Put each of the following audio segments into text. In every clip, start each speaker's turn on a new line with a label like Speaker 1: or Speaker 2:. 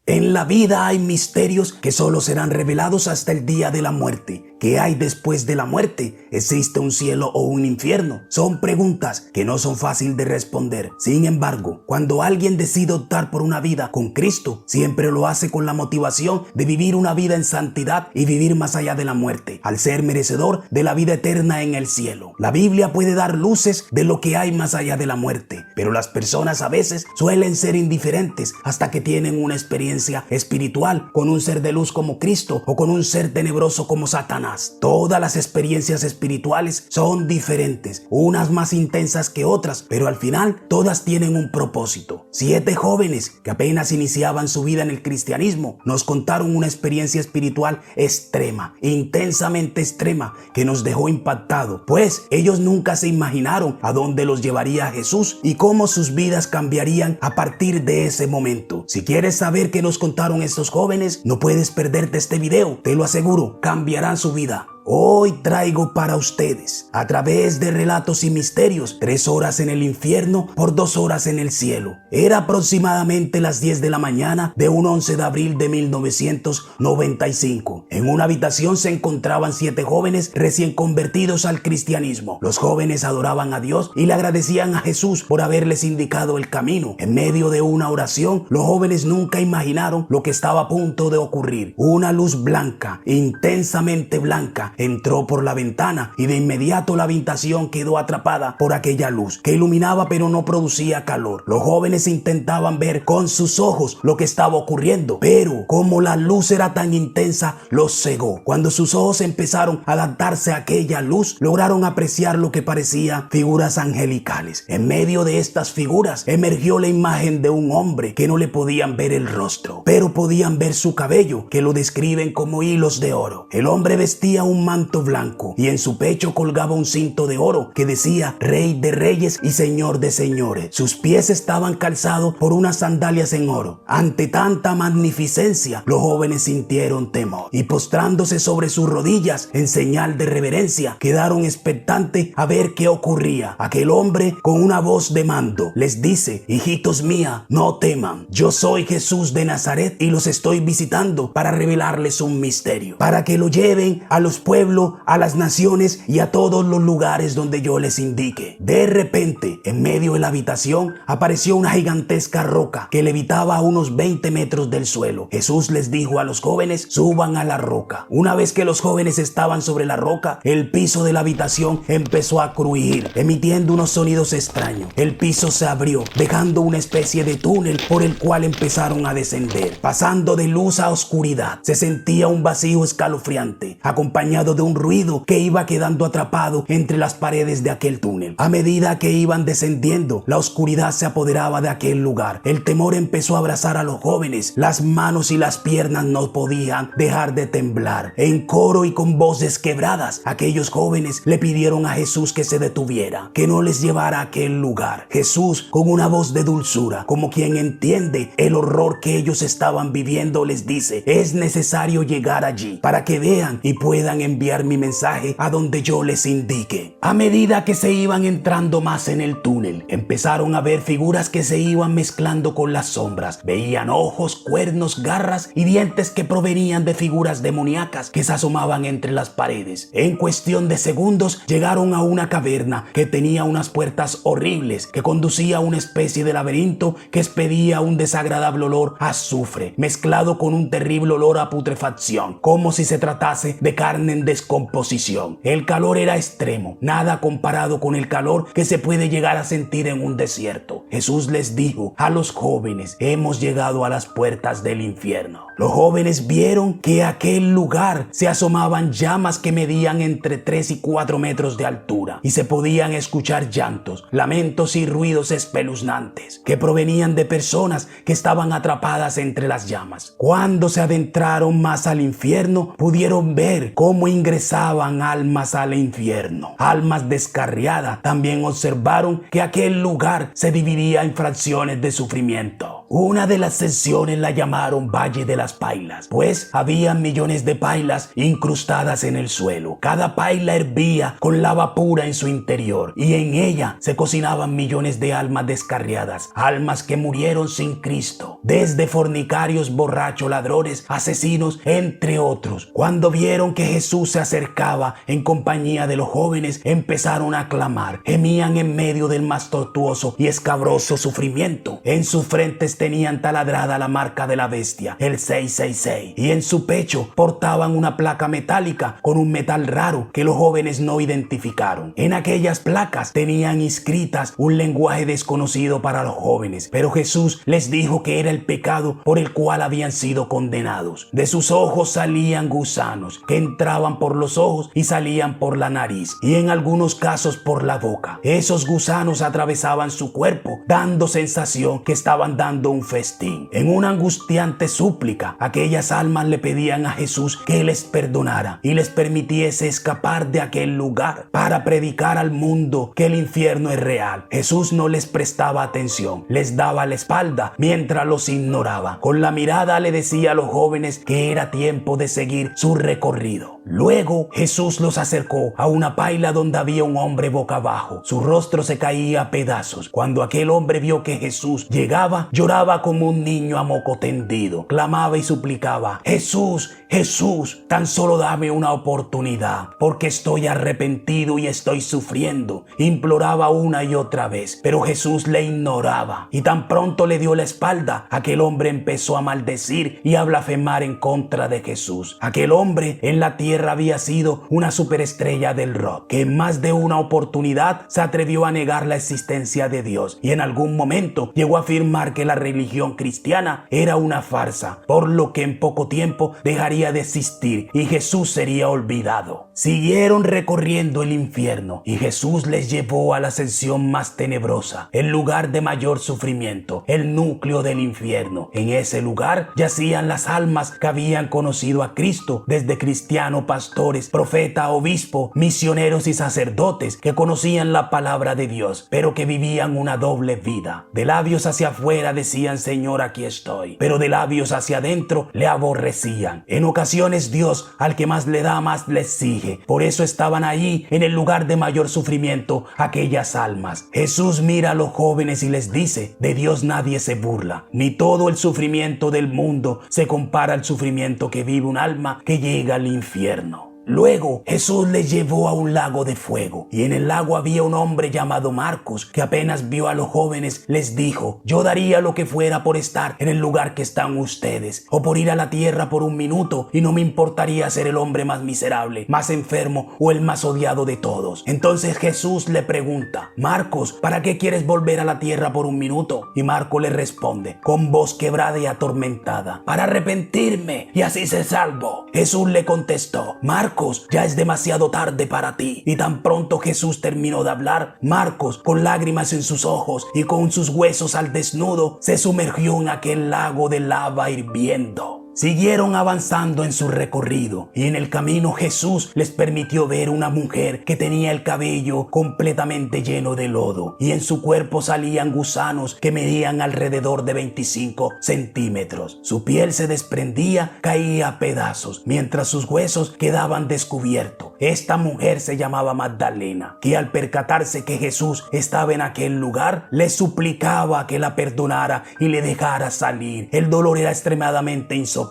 Speaker 1: En la vida hay misterios que solo serán revelados hasta el día de la muerte. ¿Qué hay después de la muerte? ¿Existe un cielo o un infierno? Son preguntas que no son fáciles de responder. Sin embargo, cuando alguien decide optar por una vida con Cristo, siempre lo hace con la motivación de vivir una vida en santidad y vivir más allá de la muerte, al ser merecedor de la vida eterna en el cielo. La Biblia puede dar luces de lo que hay más allá de la muerte, pero las personas a veces suelen ser indiferentes hasta que tienen una experiencia espiritual con un ser de luz como Cristo o con un ser tenebroso como Satanás. Todas las experiencias espirituales son diferentes, unas más intensas que otras, pero al final todas tienen un propósito. 7 jóvenes que apenas iniciaban su vida en el cristianismo nos contaron una experiencia espiritual extrema, intensamente extrema, que nos dejó impactado, pues ellos nunca se imaginaron a dónde los llevaría Jesús y cómo sus vidas cambiarían a partir de ese momento. Si quieres saber qué nos contaron estos jóvenes, no puedes perderte este video, te lo aseguro, cambiarán su vida. Hoy traigo para ustedes, a través de relatos y misterios, 3 horas en el infierno por 2 horas en el cielo. Era aproximadamente las 10 de la mañana de un 11 de abril de 1995. En una habitación se encontraban 7 jóvenes recién convertidos al cristianismo. Los jóvenes adoraban a Dios y le agradecían a Jesús por haberles indicado el camino. En medio de una oración, los jóvenes nunca imaginaron lo que estaba a punto de ocurrir. Una luz blanca, intensamente blanca, entró por la ventana y de inmediato la habitación quedó atrapada por aquella luz que iluminaba pero no producía calor. Los jóvenes intentaban ver con sus ojos lo que estaba ocurriendo, pero como la luz era tan intensa, los cegó. Cuando sus ojos empezaron a adaptarse a aquella luz, lograron apreciar lo que parecía figuras angelicales. En medio de estas figuras emergió la imagen de un hombre que no le podían ver el rostro, pero podían ver su cabello, que lo describen como hilos de oro. El hombre vestía un manto blanco y en su pecho colgaba un cinto de oro que decía Rey de Reyes y Señor de Señores. Sus pies estaban calzados por unas sandalias en oro. Ante tanta magnificencia, los jóvenes sintieron temor y postrándose sobre sus rodillas en señal de reverencia, quedaron expectantes a ver qué ocurría. Aquel hombre con una voz de mando les dice: hijitos mías, no teman, yo soy Jesús de Nazaret y los estoy visitando para revelarles un misterio, para que lo lleven a los pueblos, a las naciones y a todos los lugares donde yo les indique. De repente, en medio de la habitación, apareció una gigantesca roca que levitaba a unos 20 metros del suelo. Jesús les dijo a los jóvenes: suban a la roca. Una vez que los jóvenes estaban sobre la roca, el piso de la habitación empezó a crujir, emitiendo unos sonidos extraños. El piso se abrió, dejando una especie de túnel por el cual empezaron a descender. Pasando de luz a oscuridad, se sentía un vacío escalofriante, acompañado de un ruido que iba quedando atrapado entre las paredes de aquel túnel. A medida que iban descendiendo, la oscuridad se apoderaba de aquel lugar. El temor empezó a abrazar a los jóvenes. Las manos y las piernas no podían dejar de temblar. En coro y con voces quebradas, aquellos jóvenes le pidieron a Jesús que se detuviera, que no les llevara a aquel lugar. Jesús, con una voz de dulzura, como quien entiende el horror que ellos estaban viviendo, les dice: es necesario llegar allí para que vean y puedan enviar mi mensaje a donde yo les indique. A medida que se iban entrando más en el túnel, empezaron a ver figuras que se iban mezclando con las sombras. Veían ojos, cuernos, garras y dientes que provenían de figuras demoníacas que se asomaban entre las paredes. En cuestión de segundos llegaron a una caverna que tenía unas puertas horribles que conducía a una especie de laberinto que expedía un desagradable olor a azufre mezclado con un terrible olor a putrefacción, como si se tratase de carne en descomposición. El calor era extremo, nada comparado con el calor que se puede llegar a sentir en un desierto. Jesús les dijo a los jóvenes: hemos llegado a las puertas del infierno. Los jóvenes vieron que a aquel lugar se asomaban llamas que medían entre 3 y 4 metros de altura y se podían escuchar llantos, lamentos y ruidos espeluznantes que provenían de personas que estaban atrapadas entre las llamas. Cuando se adentraron más al infierno, pudieron ver cómo ingresaban almas al infierno, almas descarriadas. También observaron que aquel lugar se dividía en fracciones de sufrimiento. Una de las secciones la llamaron Valle de las Pailas, pues había millones de pailas incrustadas en el suelo. Cada paila hervía con lava pura en su interior y en ella se cocinaban millones de almas descarriadas, almas que murieron sin Cristo, desde fornicarios, borrachos, ladrones, asesinos, entre otros. Cuando vieron que Jesús se acercaba en compañía de los jóvenes, empezaron a clamar, gemían en medio del más tortuoso y escabroso sufrimiento. En sus frentes tenían taladrada la marca de la bestia, el 666, y en su pecho portaban una placa metálica con un metal raro que los jóvenes no identificaron. En aquellas placas tenían inscritas un lenguaje desconocido para los jóvenes, pero Jesús les dijo que era el pecado por el cual habían sido condenados. De sus ojos salían gusanos que entraban por los ojos y salían por la nariz, y en algunos casos por la boca. Esos gusanos atravesaban su cuerpo, dando sensación que estaban dando un festín. En una angustiante súplica, aquellas almas le pedían a Jesús que les perdonara y les permitiese escapar de aquel lugar para predicar al mundo que el infierno es real. Jesús no les prestaba atención, les daba la espalda mientras los ignoraba. Con la mirada le decía a los jóvenes que era tiempo de seguir su recorrido. Luego Jesús los acercó a una paila donde había un hombre boca abajo. Su rostro se caía a pedazos. Cuando aquel hombre vio que Jesús llegaba, lloraba como un niño a moco tendido. Clamaba y suplicaba: Jesús, Jesús, tan solo dame una oportunidad, porque estoy arrepentido y estoy sufriendo. Imploraba una y otra vez, pero Jesús le ignoraba. Y tan pronto le dio la espalda, aquel hombre empezó a maldecir y a blasfemar en contra de Jesús. Aquel hombre en la tierra había sido una superestrella del rock, que en más de una oportunidad se atrevió a negar la existencia de Dios y en algún momento llegó a afirmar que la religión cristiana era una farsa, por lo que en poco tiempo dejaría de existir y Jesús sería olvidado. Siguieron recorriendo el infierno y Jesús les llevó a la ascensión más tenebrosa, el lugar de mayor sufrimiento, el núcleo del infierno. En ese lugar yacían las almas que habían conocido a Cristo, desde cristianos, pastores, profeta, obispo, misioneros y sacerdotes que conocían la palabra de Dios, pero que vivían una doble vida. De labios hacia afuera decían: Señor, aquí estoy, pero de labios hacia adentro le aborrecían. En ocasiones Dios al que más le da, más le exige. Por eso estaban ahí en el lugar de mayor sufrimiento aquellas almas. Jesús mira a los jóvenes y les dice: de Dios nadie se burla, ni todo el sufrimiento del mundo se compara al sufrimiento que vive un alma que llega al infierno. Luego Jesús les llevó a un lago de fuego y en el lago había un hombre llamado Marcos que apenas vio a los jóvenes les dijo: yo daría lo que fuera por estar en el lugar que están ustedes, o por ir a la tierra por un minuto, y no me importaría ser el hombre más miserable, más enfermo o el más odiado de todos. Entonces Jesús le pregunta: Marcos, ¿para qué quieres volver a la tierra por un minuto? Y Marcos le responde con voz quebrada y atormentada: para arrepentirme y así ser salvo. Jesús le contestó: Marcos, ya es demasiado tarde para ti. Y tan pronto Jesús terminó de hablar, Marcos, con lágrimas en sus ojos y con sus huesos al desnudo, se sumergió en aquel lago de lava hirviendo. Siguieron avanzando en su recorrido y en el camino Jesús les permitió ver una mujer que tenía el cabello completamente lleno de lodo y en su cuerpo salían gusanos que medían alrededor de 25 centímetros. Su piel se desprendía, caía a pedazos, mientras sus huesos quedaban descubiertos. Esta mujer se llamaba Magdalena, que al percatarse que Jesús estaba en aquel lugar, le suplicaba que la perdonara y le dejara salir. El dolor era extremadamente insoportable.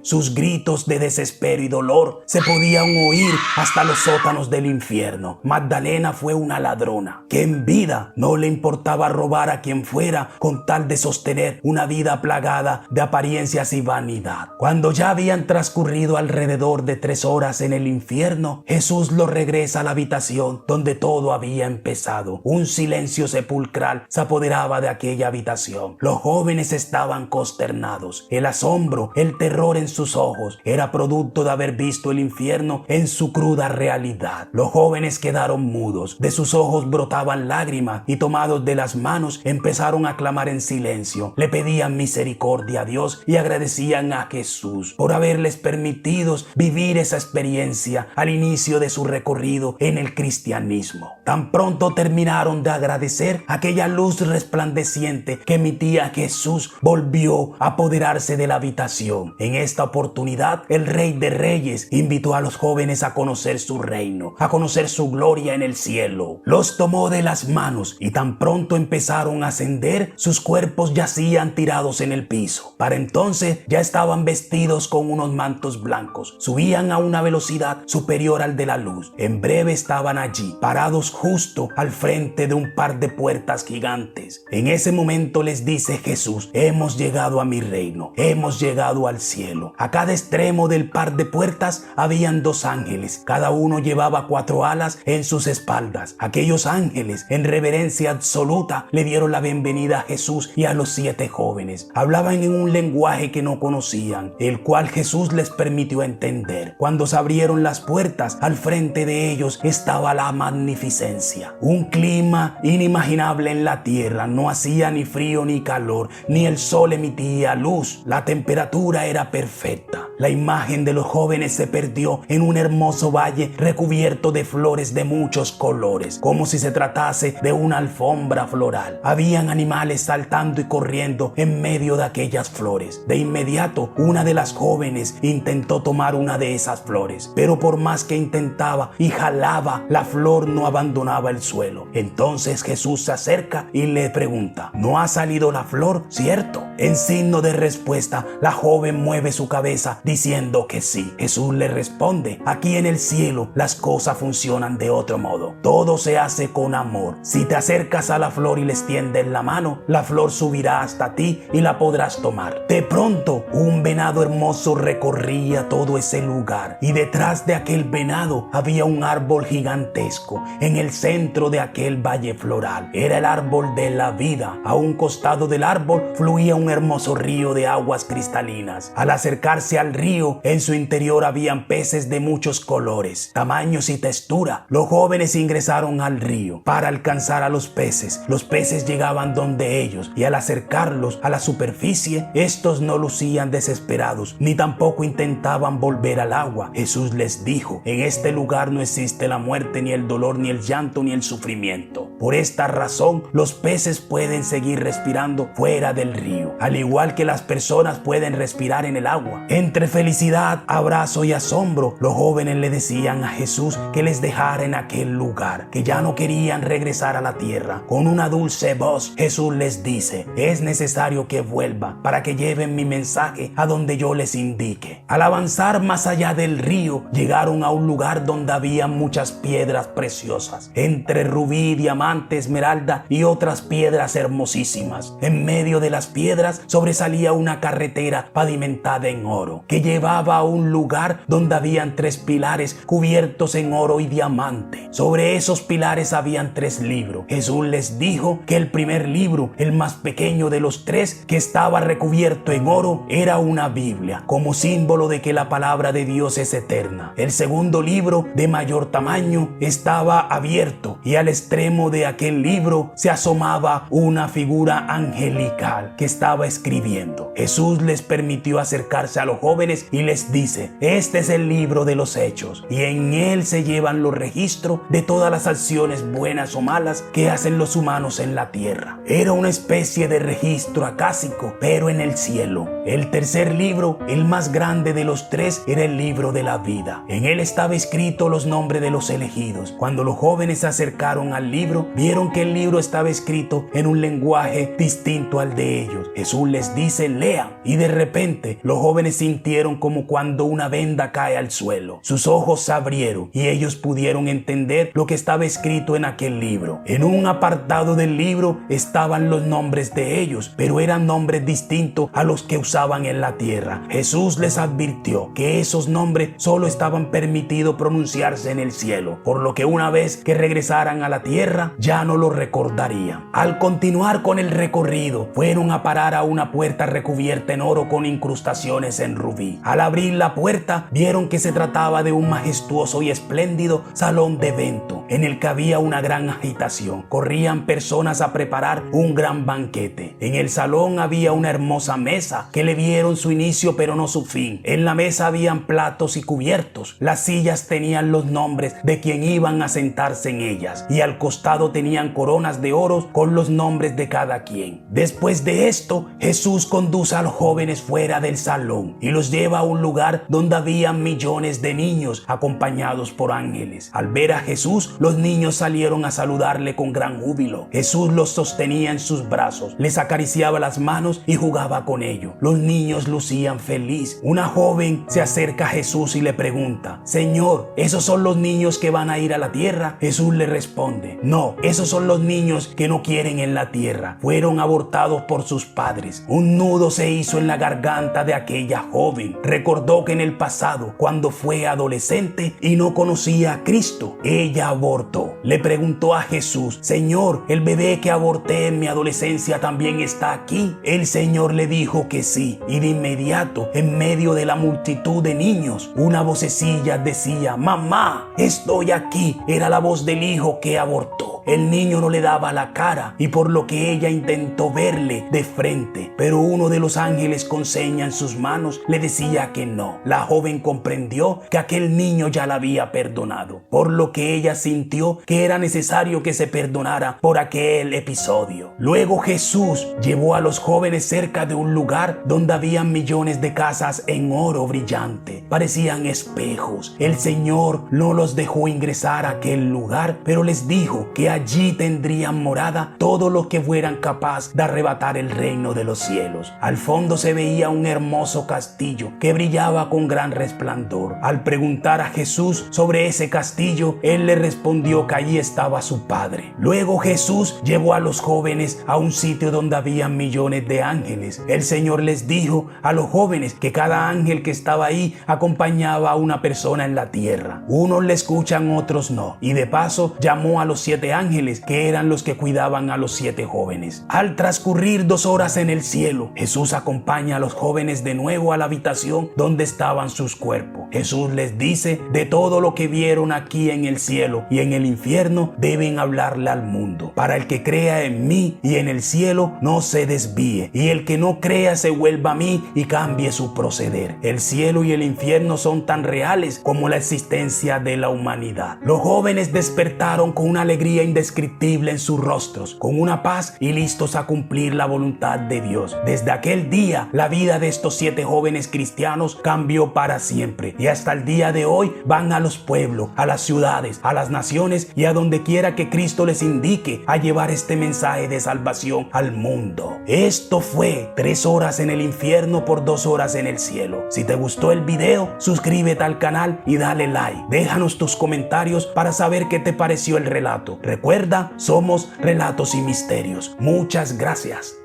Speaker 1: Sus gritos de desespero y dolor se podían oír hasta los sótanos del infierno. Magdalena fue una ladrona que en vida no le importaba robar a quien fuera con tal de sostener una vida plagada de apariencias y vanidad. Cuando ya habían transcurrido alrededor de 3 horas en el infierno, Jesús los regresa a la habitación donde todo había empezado. Un silencio sepulcral se apoderaba de aquella habitación. Los jóvenes estaban consternados. El asombro el terror en sus ojos era producto de haber visto el infierno en su cruda realidad. Los jóvenes quedaron mudos, de sus ojos brotaban lágrimas y tomados de las manos empezaron a clamar en silencio. Le pedían misericordia a Dios y agradecían a Jesús por haberles permitido vivir esa experiencia al inicio de su recorrido en el cristianismo. Tan pronto terminaron de agradecer, aquella luz resplandeciente que emitía Jesús volvió a apoderarse de la habitación. En esta oportunidad, el Rey de Reyes invitó a los jóvenes a conocer su reino, a conocer su gloria en el cielo. Los tomó de las manos y tan pronto empezaron a ascender, sus cuerpos yacían tirados en el piso. Para entonces ya estaban vestidos con unos mantos blancos. Subían a una velocidad superior al de la luz. En breve estaban allí, parados justo al frente de un par de puertas gigantes. En ese momento les dice Jesús: hemos llegado a mi reino, hemos llegado al cielo. A cada extremo del par de puertas habían 2 ángeles. Cada uno llevaba 4 alas en sus espaldas. Aquellos ángeles, en reverencia absoluta, le dieron la bienvenida a Jesús y a los 7 jóvenes. Hablaban en un lenguaje que no conocían, el cual Jesús les permitió entender. Cuando se abrieron las puertas, al frente de ellos estaba la magnificencia. Un clima inimaginable en la tierra. No hacía ni frío ni calor, ni el sol emitía luz. La temperatura era perfecta. La imagen de los jóvenes se perdió en un hermoso valle recubierto de flores de muchos colores, como si se tratase de una alfombra floral. Habían animales saltando y corriendo en medio de aquellas flores. De inmediato, una de las jóvenes intentó tomar una de esas flores, pero por más que intentaba y jalaba, la flor no abandonaba el suelo. Entonces Jesús se acerca y le pregunta: ¿no ha salido la flor, cierto? En signo de respuesta, la joven mueve su cabeza diciendo que sí. Jesús le responde: aquí en el cielo las cosas funcionan de otro modo. Todo se hace con amor. Si te acercas a la flor y le extiendes la mano, la flor subirá hasta ti y la podrás tomar. De pronto, un venado hermoso recorría todo ese lugar, y detrás de aquel venado había un árbol gigantesco en el centro de aquel valle floral. Era el árbol de la vida. A un costado del árbol fluía un hermoso río de aguas cristalinas. Al acercarse al río, en su interior habían peces de muchos colores, tamaños y textura. Los jóvenes ingresaron al río para alcanzar a los peces. Los peces llegaban donde ellos, y al acercarlos a la superficie, estos no lucían desesperados, ni tampoco intentaban volver al agua. Jesús les dijo: en este lugar no existe la muerte, ni el dolor, ni el llanto, ni el sufrimiento. Por esta razón, los peces pueden seguir respirando fuera del río, al igual que las personas pueden respirar en el agua. Entre felicidad, abrazo y asombro, los jóvenes le decían a Jesús que les dejara en aquel lugar, que ya no querían regresar a la tierra. Con una dulce voz, Jesús les dice: es necesario que vuelva para que lleven mi mensaje a donde yo les indique. Al avanzar más allá del río, llegaron a un lugar donde había muchas piedras preciosas, entre rubí, diamante, esmeralda y otras piedras hermosísimas. En medio de las piedras sobresalía una carretera pavimentada en oro, que llevaba a un lugar donde habían 3 pilares cubiertos en oro y diamante. Sobre esos pilares habían 3 libros. Jesús les dijo que el primer libro, el más pequeño de los 3, que estaba recubierto en oro, era una Biblia, como símbolo de que la palabra de Dios es eterna. El segundo libro, de mayor tamaño, estaba abierto, y al extremo de aquel libro se asomaba una figura angelical que estaba escribiendo. Jesús les permitió acercarse a los jóvenes y les dice: este es el libro de los Hechos, y en él se llevan los registros de todas las acciones buenas o malas que hacen los humanos en la tierra. Era una especie de registro acásico, pero en el cielo. El tercer libro, el más grande de los 3, era el libro de la vida. En él estaba escrito los nombres de los elegidos. Cuando los jóvenes se acercaron al libro, vieron que el libro estaba escrito en un lenguaje distinto al de ellos. Jesús les dice: lean. Y de repente los jóvenes sintieron como cuando una venda cae al suelo. Sus ojos se abrieron y ellos pudieron entender lo que estaba escrito en aquel libro. En un apartado del libro estaban los nombres de ellos, pero eran nombres distintos a los que usaban en la tierra, Jesús les advirtió que esos nombres solo estaban permitidos pronunciarse en el cielo, por lo que una vez que regresaran a la tierra ya no lo recordarían. Al continuar con el recorrido, fueron a parar a una puerta recubierta en oro con incrustaciones en rubí. Al abrir la puerta, vieron que se trataba de un majestuoso y espléndido salón de evento, en el que había una gran agitación. Corrían personas a preparar un gran banquete. En el salón había una hermosa mesa que le vieron su inicio pero no su fin. En la mesa habían platos y cubiertos. Las sillas tenían los nombres de quien iban a sentarse en ellas, y al costado tenían coronas de oro con los nombres de cada quien. Después de esto, Jesús conduce a los jóvenes fuera del salón y los lleva a un lugar donde había millones de niños acompañados por ángeles. Al ver a Jesús, los niños salieron a saludarle con gran júbilo. Jesús los sostenía en sus brazos, les acariciaba las manos y jugaba con ellos. Los niños lucían feliz. Una joven se acerca a Jesús y le pregunta: Señor, ¿esos son los niños que van a ir a la tierra? Jesús le responde: no, esos son los niños que no quieren en la tierra. Fueron abortados por sus padres. Un nudo se hizo en la garganta de aquella joven. Recordó que en el pasado, cuando fue adolescente y no conocía a Cristo, ella abortó. Le preguntó a Jesús: Señor, ¿el bebé que aborté en mi adolescencia también está aquí? El Señor le dijo que sí, y de inmediato, en medio de la multitud de niños, una vocecilla decía: mamá, estoy aquí. Era la voz del hijo que abortó. El niño no le daba la cara, y por lo que ella intentó verle de frente, pero uno de los ángeles con señas en sus manos le decía que no. La joven comprendió que aquel niño ya la había perdonado, por lo que ella sintió que era necesario que se perdonara por aquel episodio. Luego Jesús llevó a los jóvenes cerca de un lugar donde había millones de casas en oro brillante. Parecían espejos. El Señor no los dejó ingresar a aquel lugar, pero les dijo que allí tendrían morada todos los que fueran capaces de arrebatar el reino de los cielos. Al fondo se veía un hermoso castillo que brillaba con gran resplandor. Al preguntar a Jesús sobre ese castillo, él le respondió que allí estaba su padre. Luego Jesús llevó a los jóvenes a un sitio donde había millones de ángeles. El Señor les dijo a los jóvenes que cada ángel que estaba ahí acompañaba a una persona en la tierra. Unos le escuchan, otros no. Y de paso llamó a los 7 ángeles, que eran los que cuidaban a los 7 jóvenes. Al transcurrir 2 horas en el cielo, Jesús acompaña a los jóvenes de nuevo a la habitación donde estaban sus cuerpos. Jesús les dice: de todo lo que vieron aquí en el cielo y en el infierno deben hablarle al mundo, para el que crea en mí y en el cielo no se desvíe, y el que no crea se vuelva a mí y cambie su proceder. El cielo y el infierno son tan reales como la existencia de la humanidad. Los jóvenes despertaron con una alegría indescriptible en sus rostros, con una paz y listos a cumplir la voluntad de Dios. Desde aquel día, la vida de estos 7 jóvenes cristianos cambió para siempre, y hasta el día de hoy van a los pueblos, a las ciudades, a las naciones y a donde quiera que Cristo les indique, a llevar este mensaje de salvación al mundo. Esto fue 3 horas en el infierno por 2 horas en el cielo. Si te gustó el video, suscríbete al canal y dale like. Déjanos tus comentarios para saber qué te pareció el relato. Recuerda, somos Relatos y Misterios. Muchas gracias.